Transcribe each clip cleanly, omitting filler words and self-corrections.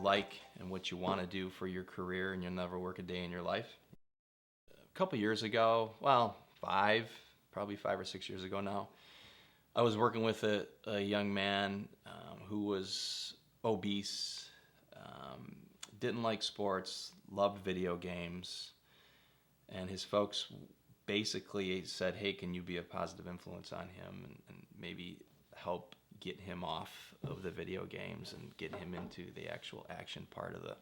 like and what you want to do for your career, and you'll never work a day in your life. A couple years ago, well, probably 5 or 6 years ago now, I was working with a young man who was obese, didn't like sports, loved video games, and his folks basically said, hey, can you be a positive influence on him and maybe help get him off of the video games and get him into the actual action part of the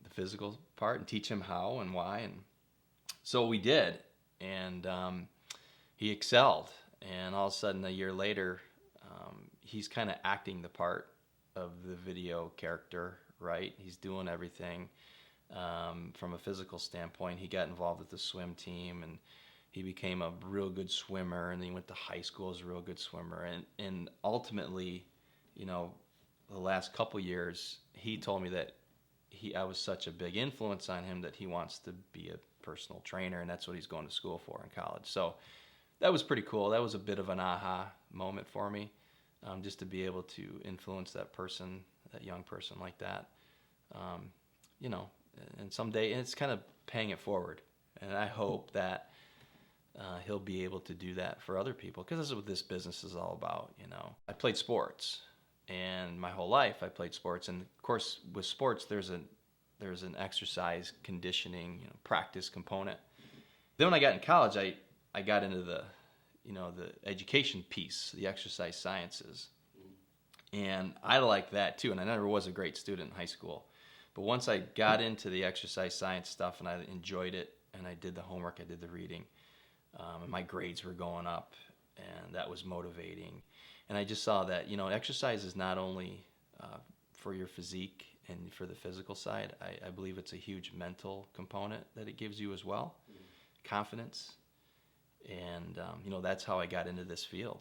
physical part, and teach him how and why. And so we did, and he excelled. And all of a sudden, a year later, he's kind of acting the part of the video character, right? He's doing everything from a physical standpoint. He got involved with the swim team, and he became a real good swimmer, and then he went to high school as a real good swimmer. And ultimately, the last couple years, he told me that I was such a big influence on him that he wants to be a personal trainer, and that's what he's going to school for in college. So that was pretty cool. That was a bit of an aha moment for me, just to be able to influence that person, that young person like that. And someday, and it's kind of paying it forward. And I hope that he'll be able to do that for other people, because this is what this business is all about. I played sports, and my whole life I played sports. And of course, with sports, there's an exercise, conditioning, practice component. Then when I got in college, I got into the education piece, the exercise sciences. And I like that too. And I never was a great student in high school. But once I got into the exercise science stuff and I enjoyed it, and I did the homework, I did the reading, and my grades were going up, and that was motivating. And I just saw that, exercise is not only for your physique and for the physical side. I believe it's a huge mental component that it gives you as well, confidence. And, that's how I got into this field.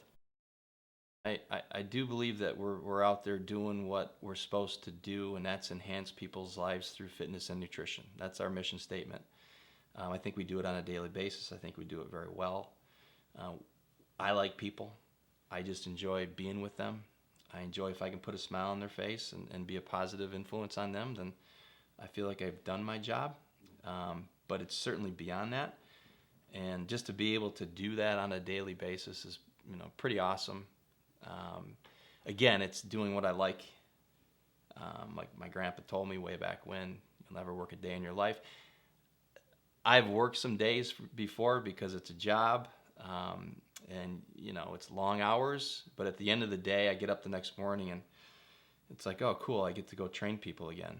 I do believe that we're out there doing what we're supposed to do, and that's enhance people's lives through fitness and nutrition. That's our mission statement. I think we do it on a daily basis. I think we do it very well. I like people. I just enjoy being with them. I enjoy if I can put a smile on their face and be a positive influence on them, then I feel like I've done my job. But it's certainly beyond that. And just to be able to do that on a daily basis is, pretty awesome. Again, it's doing what I like. Like my grandpa told me way back when, you'll never work a day in your life. I've worked some days before because it's a job, and it's long hours. But at the end of the day, I get up the next morning and it's like, oh, cool, I get to go train people again.